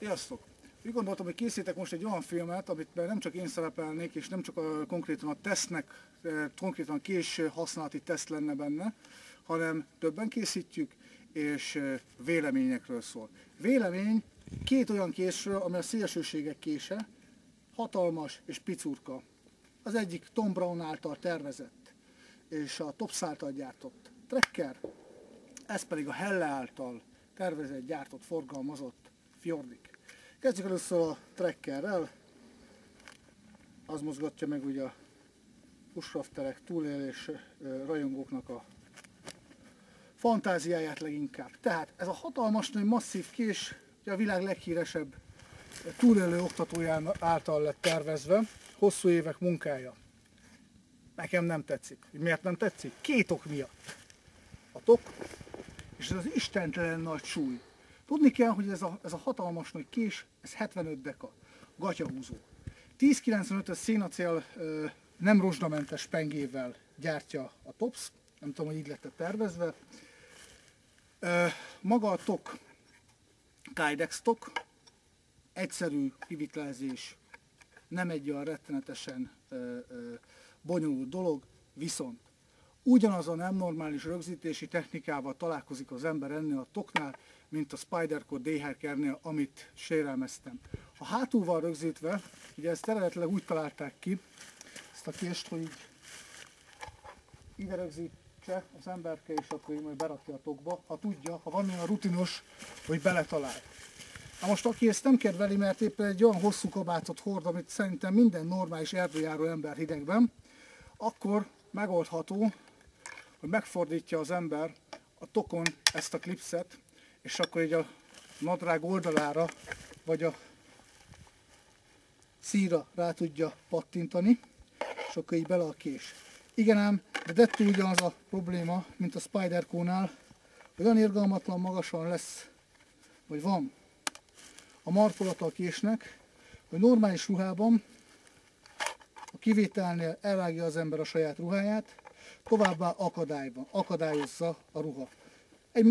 Sziasztok! Úgy gondoltam, hogy készítek most egy olyan filmet, amit nem csak én szerepelnék, és nem csak konkrétan a tesztnek, konkrétan a kés használati teszt lenne benne, hanem többen készítjük, és véleményekről szól. Vélemény két olyan késről, amely a szélsőségek kése, hatalmas és picurka. Az egyik Tom Brown által tervezett, és a Tops által gyártott Trekker, ez pedig a Helle által tervezett, gyártott, forgalmazott Fjordik. Kezdjük először a Trekkerrel. Az mozgatja meg ugye a bushcrafterek, túlélés rajongóknak a fantáziáját leginkább. Tehát ez a hatalmas, nagy masszív kés ugye a világ leghíresebb túlélő oktatóján által lett tervezve, hosszú évek munkája. Nekem nem tetszik. Miért nem tetszik? Két ok miatt. A tok és ez az istentelen nagy súly. Tudni kell, hogy ez a hatalmas nagy kés, ez 75 deka, gatyahúzó. 1095-ös szénacél nem rozsdamentes pengével gyártja a Tops, nem tudom, hogy így lett tervezve. Maga a tok, Kydex tok, egyszerű kivitelezés, nem egy olyan rettenetesen bonyolult dolog, viszont ugyanaz a nem normális rögzítési technikával találkozik az ember ennél a toknál, mint a Spyderco D-Hackernél, amit sérelmeztem. A hátul van rögzítve, ugye ezt eredetileg úgy találták ki, ezt a kést, hogy így ide rögzítse az emberke, és akkor így majd berakja a tokba, ha tudja, ha van olyan rutinos, hogy beletalál. Na most aki ezt nem kedveli, mert éppen egy olyan hosszú kabátot hord, amit szerintem minden normális erdőjáró ember hidegben, akkor megoldható, hogy megfordítja az ember a tokon ezt a klipszet, és akkor így a nadrág oldalára, vagy a szíra rá tudja pattintani, és akkor így bele a kés. Igen ám, de dettó ugyanaz a probléma, mint a Spyderco-nál, hogy olyan irgalmatlan magasan lesz, vagy van a markolata a késnek, hogy normális ruhában a kivételnél elvágja az ember a saját ruháját, továbbá akadályozza a ruha.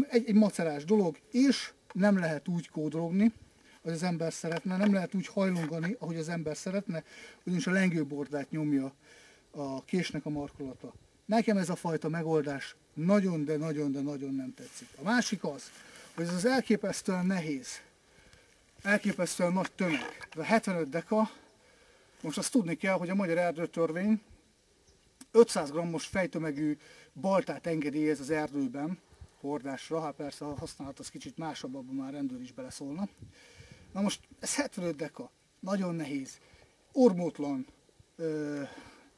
Egy macerás dolog, és nem lehet úgy kódologni, ahogy az ember szeretne, nem lehet úgy hajlongani, ahogy az ember szeretne, ugyanis a lengőbordát nyomja a késnek a markolata. Nekem ez a fajta megoldás nagyon, de nagyon nem tetszik. A másik az, hogy ez az elképesztően nehéz, elképesztően nagy tömeg. Ez a 75 deka, most azt tudni kell, hogy a magyar erdőtörvény 500 g-os fejtömegű baltát engedélyez az erdőben hordásra, hát persze a használat az kicsit másabb, abban már rendőr is beleszólna. Na most ez 75 deka, nagyon nehéz, ormótlan,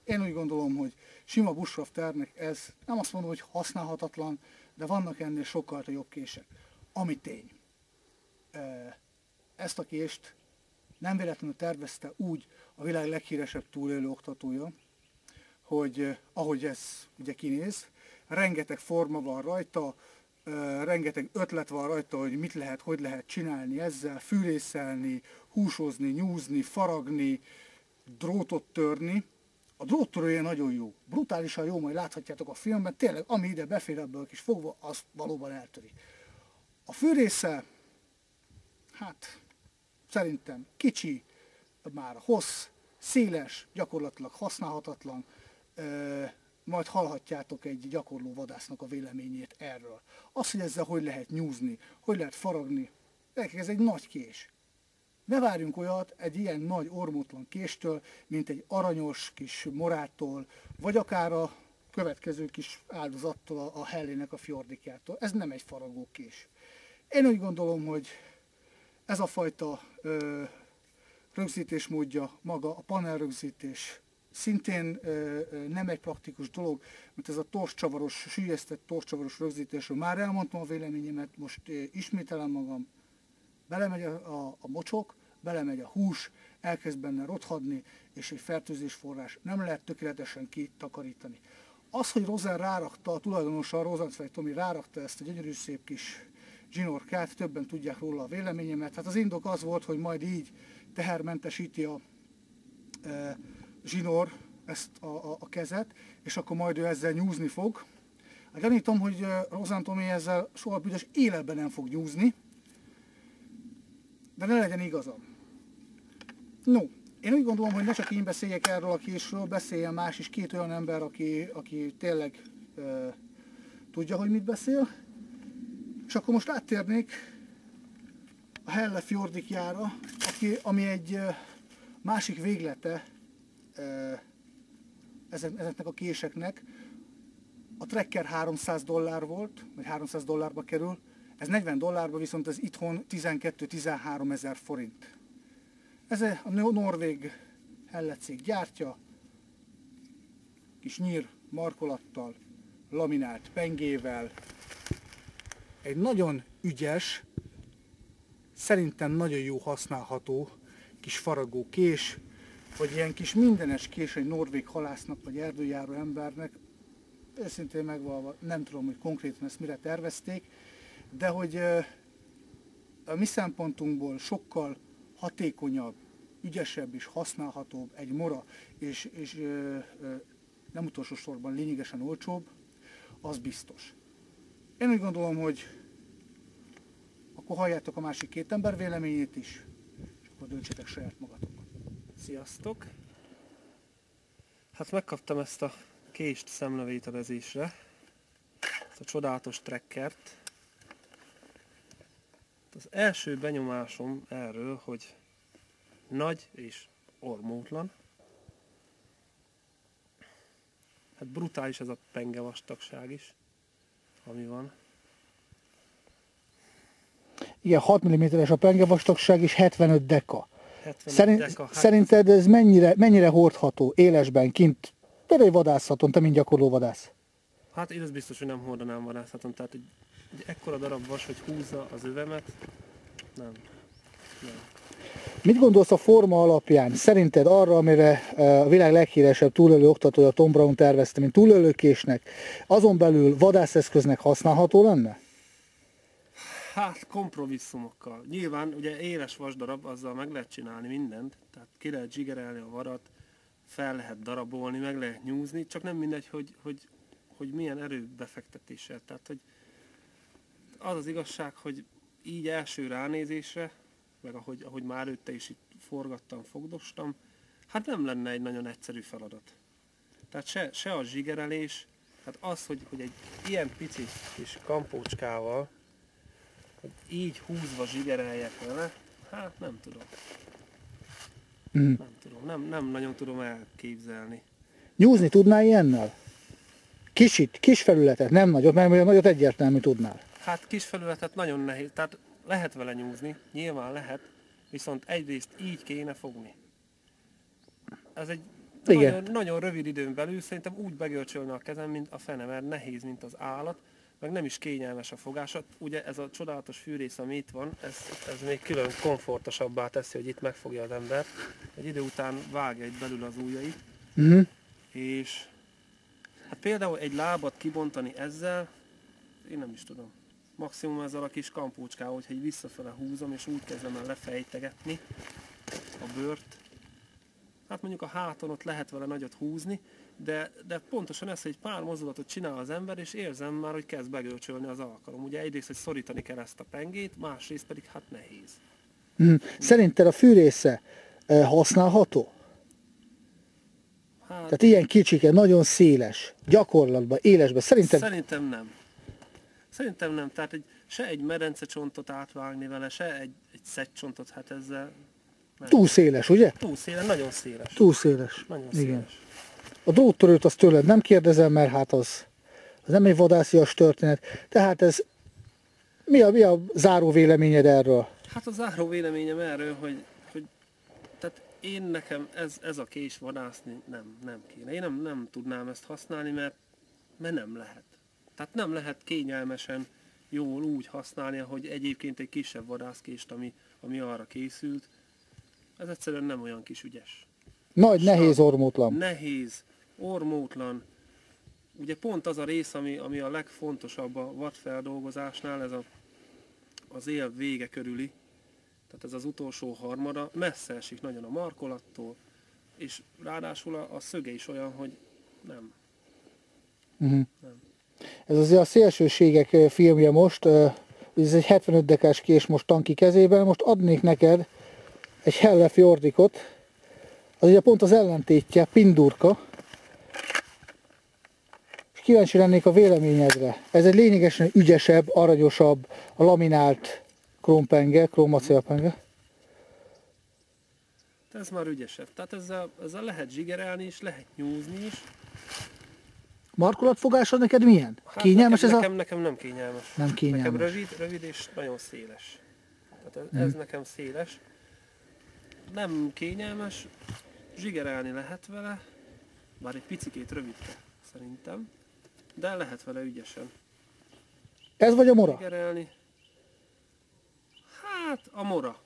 én úgy gondolom, hogy sima bushcrafternek ez, nem azt mondom, hogy használhatatlan, de vannak ennél sokkal jobb kések. Ami tény, ezt a kést nem véletlenül tervezte úgy a világ leghíresebb túlélő oktatója, hogy ahogy ez ugye kinéz, rengeteg forma van rajta, rengeteg ötlet van rajta, hogy mit lehet, hogy lehet csinálni ezzel, fűrészelni, húsozni, nyúzni, faragni, drótot törni. A dróttörője nagyon jó, brutálisan jó, majd láthatjátok a filmben, tényleg ami ide befér ebből a kis fogva, az valóban eltöri. A fűrésze, hát szerintem kicsi, már hossz, széles, gyakorlatilag használhatatlan, majd hallhatjátok egy gyakorló vadásznak a véleményét erről. Az, hogy ezzel hogy lehet nyúzni, hogy lehet faragni, ez egy nagy kés. Ne várjunk olyat egy ilyen nagy ormótlan késtől, mint egy aranyos kis morától, vagy akár a következő kis áldozattól, a Hellének a Fjordikjától. Ez nem egy faragó kés. Én úgy gondolom, hogy ez a fajta rögzítésmódja, maga a panel rögzítés szintén nem egy praktikus dolog, mert ez a torscsavaros, süllyesztett torscsavaros rögzítésről már elmondtam a véleményemet, most ismételem magam, belemegy a mocsok, belemegy a hús, elkezd benne rothadni, és egy fertőzésforrás nem lehet tökéletesen kitakarítani. Az, hogy Rosen rárakta, a tulajdonosa, Rosencweig Tomi rárakta ezt a gyönyörű szép kis zsinórkát, többen tudják róla a véleményemet. Hát az indok az volt, hogy majd így tehermentesíti a zsinór ezt a kezet, és akkor majd ő ezzel nyúzni fog. Hát gyanítom, hogy Rosen Tomi ezzel soha büdös életben nem fog nyúzni, de ne legyen igazam. No, én úgy gondolom, hogy ne csak én beszéljek erről a késről, beszéljen más is, két olyan ember, aki tényleg tudja, hogy mit beszél. És akkor most áttérnék a Hellefjordikjára, ami egy másik véglete ezeknek a késeknek. A Trekker $300 volt, vagy $300 kerül, ez $40, viszont ez itthon 12-13 ezer forint. Ez a norvég hellecég gyártja, kis nyír markolattal, laminált pengével, egy nagyon ügyes, szerintem nagyon jó használható kis faragó kés, vagy ilyen kis mindenes kés egy norvég halásznak, vagy erdőjáró embernek. Őszintén megvalva nem tudom, hogy konkrétan ezt mire tervezték, de hogy a mi szempontunkból sokkal hatékonyabb, ügyesebb és használhatóbb egy mora, és nem utolsó sorban lényegesen olcsóbb, az biztos. Én úgy gondolom, hogy akkor halljátok a másik két ember véleményét is, és akkor döntsétek saját magatok. Sziasztok! Hát megkaptam ezt a kést szemlevételezésre, ezt a csodálatos trekkert. Az első benyomásom erről, hogy nagy és ormótlan. Hát brutális ez a penge vastagság is, ami van. Igen, 6 mm-es a penge vastagság és 75 deka. 75 deka. Szerinted ez mennyire hordható élesben, kint, például vadászaton, te mint gyakorló vadász? Hát én ez biztos, hogy nem hordanám vadászaton, tehát egy ekkora darab vas, hogy húzza az övemet, nem. Mit gondolsz a forma alapján? Szerinted arra, amire a világ leghíresebb túlélő oktatója Tom Brown tervezte, mint túlélőkésnek, azon belül vadászeszköznek használható lenne? Hát kompromisszumokkal. Nyilván ugye éles vasdarab, azzal meg lehet csinálni mindent, tehát ki lehet zsigerelni a varat, fel lehet darabolni, meg lehet nyúzni, csak nem mindegy, hogy milyen erőbefektetéssel. Tehát, hogy az az igazság, hogy így első ránézésre, meg ahogy már előtte is itt forgattam, fogdostam, hát nem lenne egy nagyon egyszerű feladat. Tehát se a zsigerelés, hát az, hogy egy ilyen pici kis kampócskával, hogy így húzva zsigereljek vele, hát nem tudom. Nem tudom, nem nagyon tudom elképzelni. Nyúzni tudnál ilyennel? Kis felületet, nem nagyot, mert olyan nagyot egyértelmű tudnál. Hát kis felületet nagyon nehéz, tehát lehet vele nyúzni, nyilván lehet, viszont egyrészt így kéne fogni. Ez egy nagyon rövid időn belül szerintem úgy begörcsölne a kezem, mint a fene, mert nehéz, mint az állat, meg nem is kényelmes a fogása. Ugye ez a csodálatos fűrész, ami itt van, ez még külön komfortosabbá teszi, hogy itt megfogja az ember. Egy idő után vágja itt belül az ujjait. És hát például egy lábat kibontani ezzel, én nem is tudom. Maximum ezzel a kis kampócskával, hogyha így visszafele húzom, és úgy kezdem el lefejtegetni a bőrt. Hát mondjuk a háton ott lehet vele nagyot húzni, de pontosan ez, hogy egy pár mozdulatot csinál az ember, és érzem már, hogy kezd begölcsölni az alkalom. Ugye egyrészt, hogy szorítani kell ezt a pengét, másrészt pedig hát nehéz. Szerinted a fűrésze használható? Hát, tehát ilyen kicsike, nagyon széles, gyakorlatban, élesben, Szerintem nem. Szerintem nem. Tehát se egy medencecsontot átvágni vele, se egy szedcsontot, hát ezzel... Nem. Túl széles, ugye? Túl széles, nagyon széles. Túl széles. Nagyon igen. Széles. A dróttörőt azt tőled nem kérdezem, mert hát az nem egy vadászias történet. Tehát ez... Mi a záró véleményed erről? Hát a záró véleményem erről, hogy tehát én nekem ez a kés vadászni nem kéne. Én nem tudnám ezt használni, mert nem lehet. Tehát nem lehet kényelmesen jól úgy használni, ahogy egyébként egy kisebb vadászkést, ami arra készült. Ez egyszerűen nem olyan kis ügyes. Nagy, nehéz, ormótlan. Nehéz, ormótlan. Ugye pont az a rész, ami a legfontosabb a vadfeldolgozásnál, ez az él vége körüli, tehát ez az utolsó harmada, messze esik nagyon a markolattól, és ráadásul a szöge is olyan, hogy nem. Nem. Ez azért a Szélsőségek filmje most, ez egy 75 dekás kés most Tanki kezében, most adnék neked egy Helle Fjordikot, az ugye pont az ellentétje, Pindurka, és kíváncsi lennék a véleményedre. Ez egy lényegesen ügyesebb, aranyosabb, a laminált krómpenge, krómacélpenge. Ez már ügyesebb. Tehát ezzel lehet zsigerelni is, lehet nyúzni is. Markolatfogásod neked milyen? Hát kényelmes nekem nem kényelmes. Nem kényelmes. Nekem rövid és nagyon széles. Tehát ez nekem széles. Nem kényelmes, zsigerelni lehet vele, bár egy picikét rövidke szerintem, de lehet vele ügyesen. Ez vagy a mora? Zsigerelni. Hát a mora.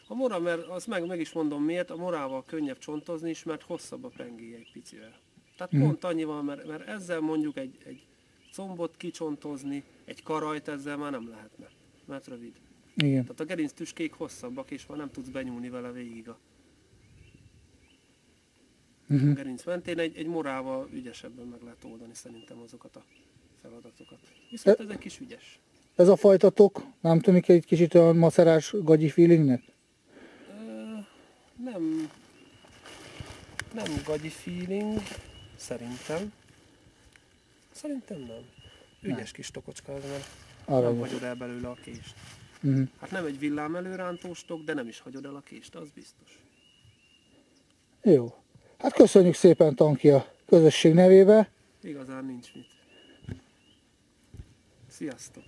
A mora, mert azt meg is mondom miért, a morával könnyebb csontozni is, mert hosszabb a pengéje egy picivel. Tehát pont annyival, mert ezzel mondjuk egy combot kicsontozni, egy karajt ezzel már nem lehetne, mert rövid. Igen. Tehát a gerinc tüskék hosszabbak, és már nem tudsz benyúlni vele végig a gerinc mentén. Egy morával ügyesebben meg lehet oldani szerintem azokat a feladatokat. Viszont ez egy kis ügyes. Ez a fajta tok nem tűnik egy kicsit olyan macerás gagyi feelingnek? Nem gagyi feeling, szerintem. Szerintem nem. Ügyes kis tokocska ez, mert nem hagyod el belőle a kést. Hát nem egy villám előrántós tok, de nem is hagyod el a kést, az biztos. Jó. Hát köszönjük szépen, Tanki, a közösség nevébe. Igazán nincs mit. Sziasztok!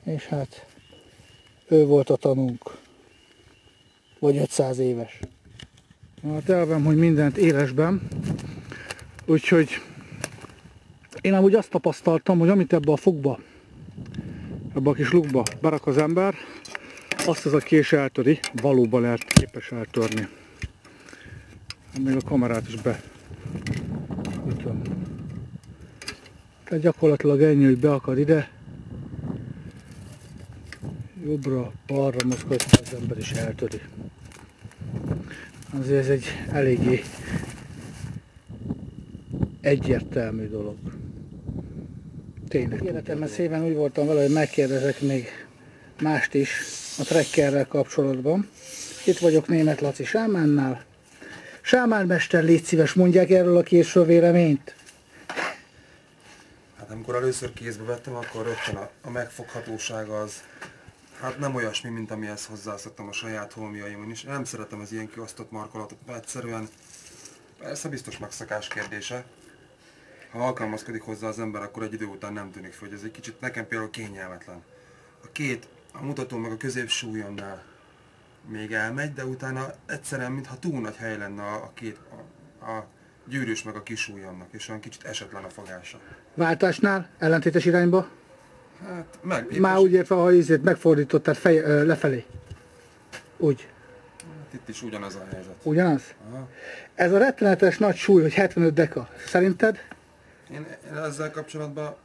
És hát ő volt a tanunk. Vagy 500 éves. Hát elvem, hogy mindent élesben. Úgyhogy én amúgy azt tapasztaltam, hogy amit ebbe a fogba, ebbe a kis lukba berak az ember, azt az a kés eltöri, valóban lehet képes eltörni. Még a kamerát is beütöm. Tehát gyakorlatilag ennyi, hogy beakad ide, jobbra, balra mozgatja, az ember is eltöri. Azért ez egy eléggé egyértelmű dolog. Tényleg. Életemben szépen úgy voltam vele, hogy megkérdezek még mást is a trekkerrel kapcsolatban. Itt vagyok Németh Laci sámánnál. Sámán mester, légy szíves, mondják erről a késről véleményt? Hát amikor először kézbe vettem, akkor rögtön a megfoghatósága az hát nem olyasmi, mint amihez hozzászoktam a saját holmiaimon is. Nem szeretem az ilyen kiosztott markolatot, egyszerűen persze biztos megszokás kérdése. Ha alkalmazkodik hozzá az ember, akkor egy idő után nem tűnik föl, hogy ez egy kicsit nekem például kényelmetlen. A mutató meg a középső ujjamnál még elmegy, de utána egyszerűen, mintha túl nagy hely lenne a gyűrűs meg a kis ujjamnak, és olyan kicsit esetlen a fogása. Váltásnál, ellentétes irányba? Hát már úgy értve, ha ízét megfordítottad lefelé. Úgy. Hát itt is ugyanaz a helyzet. Ugyanaz? Aha. Ez a rettenetes nagy súly, hogy 75 deka. Szerinted? Én ezzel kapcsolatban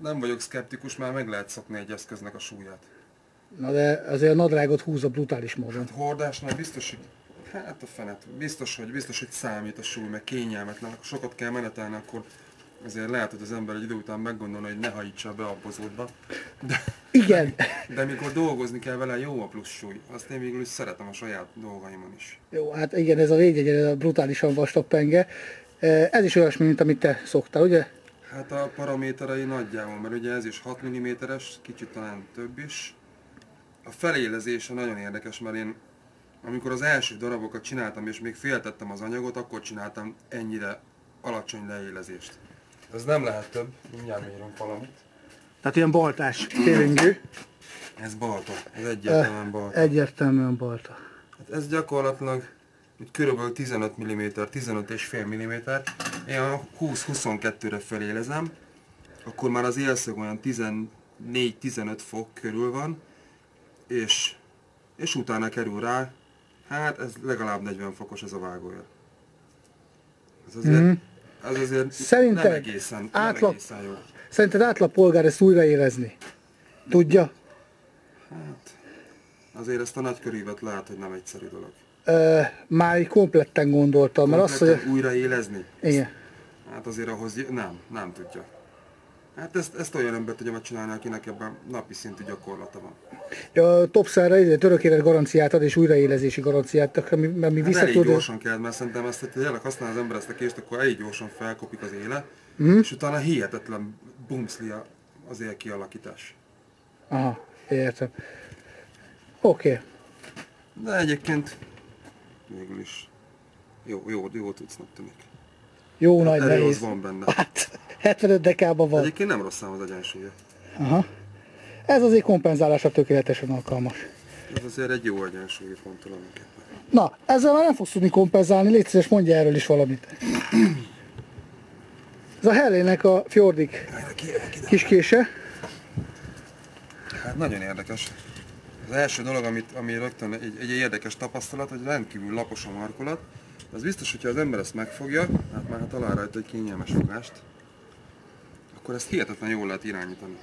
nem vagyok szkeptikus, már meg lehet szokni egy eszköznek a súlyát. Na de azért a nadrágot húzza brutális módon. Hát hordásnál biztos, hogy hát a fenet, biztos, hogy számít a súly, meg kényelmetlen. Ha sokat kell menetelni, akkor azért lehet, hogy az ember egy idő után meggondolna, hogy ne hajítsa be a bozótba. Igen. De mikor dolgozni kell vele, jó a plusz súly. Azt én végül is szeretem a saját dolgaimon is. Jó, hát igen, ez a védjegy, ez a brutálisan vastag penge. Ez is olyasmi, mint amit te szoktál, ugye? Hát a paraméterei nagyjából, mert ugye ez is 6 mm-es, kicsit talán több is. A felélezése nagyon érdekes, mert én amikor az első darabokat csináltam, és még féltettem az anyagot, akkor csináltam ennyire alacsony leélezést. Ez nem lehet több, mindjárt mérünk valamit. Tehát ilyen baltás télingő. Ez balta, ez egyértelműen balta. Egyértelműen balta. Hát ez gyakorlatilag körülbelül 15 mm, 15,5 mm. Én a 20-22-re felélezem, akkor már az élszög olyan 14-15 fok körül van, és utána kerül rá, hát ez legalább 40 fokos ez a vágója. Ez azért Szerinted nem egészen jó. Szerinted átlag polgár ezt újraérezni? Tudja? Hát, azért ezt a nagykörívet lehet, hogy nem egyszerű dolog. Már így kompletten gondoltam, mert azt, hogy... újraélezni? Igen. Hát azért ahhoz nem tudja. Hát ezt olyan ember tudja megcsinálni, akinek ebben napi szintű gyakorlata van. A Topszára örök élet garanciát ad és újraélezési garanciát, ami Hát vissza elég tud... gyorsan kell, mert szerintem ezt, hogy tényleg használ az ember ezt a kést, akkor elég gyorsan felkopik az éle, és utána hihetetlen bumszli az él kialakítás. Aha, értem. Oké. De egyébként végül is jó tudsznak tűnik. Jó nagy Erő nehéz. az van benne. Hát, 75 dekában van. Egyébként nem rossz szám az egyensúlya. Aha. Ez azért kompenzálásra tökéletesen alkalmas. Ez azért egy jó egyensúlyi pont tulajdonképpen. Na, ezzel már nem fogsz tudni kompenzálni, légy szíves, mondja erről is valamit. Ez a Hellének a Fjordik kiskése. Hát nagyon érdekes. Az első dolog, ami rögtön egy érdekes tapasztalat, hogy rendkívül lapos a markolat. Az biztos, hogyha az ember ezt megfogja, hát már talál rajta egy kényelmes fogást, akkor ezt hihetetlen jól lehet irányítani.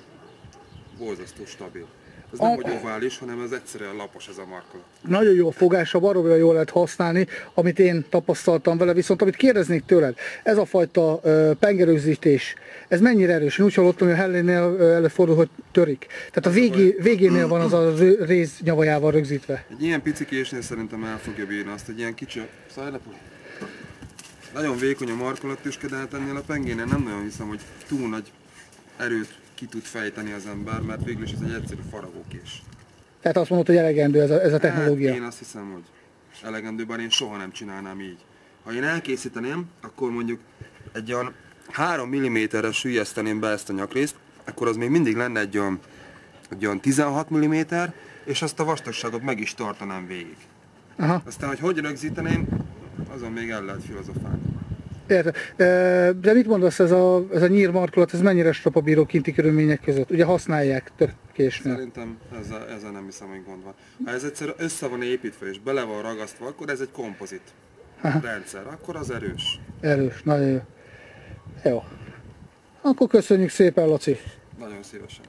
Borzasztó stabil. Ez nem hogy ovális, hanem ez egyszerűen lapos ez a markolat. Nagyon jó a fogása, baromira jól lehet használni, amit én tapasztaltam vele, viszont amit kérdeznék tőled, ez a fajta pengerőzítés, ez mennyire erős? Én úgy hallottam, hogy a Hellénél előfordul, hogy törik. Tehát a végénél van az a rész nyavajával rögzítve. Egy ilyen picikésnél szerintem el fogja bírni azt, egy ilyen kicsi... Nagyon vékony a markolattüske, de hát ennél a pengénél nem nagyon hiszem, hogy túl nagy erőt ki tud fejteni az ember, mert végül is ez egy egyszerű faragókés. Tehát azt mondod, hogy elegendő ez a technológia? Hát én azt hiszem, hogy elegendő, bár én soha nem csinálnám így. Ha én elkészíteném, akkor mondjuk egy olyan 3 mm-re süllyeszteném be ezt a nyakrészt, akkor az még mindig lenne egy olyan 16 mm, és azt a vastagságot meg is tartanám végig. Aha. Aztán, hogy rögzíteném, azon még el lehet filozofálni. Értem. De mit mondasz, ez a nyír markolat, ez mennyire strapabíró kinti körülmények között? Ugye használják több késnél? Szerintem ezzel nem hiszem, hogy gond van. Ha ez egyszer össze van építve és bele van ragasztva, akkor ez egy kompozit rendszer, akkor az erős. Erős, nagyon jó. Jó. Akkor köszönjük szépen, Laci. Nagyon szívesen.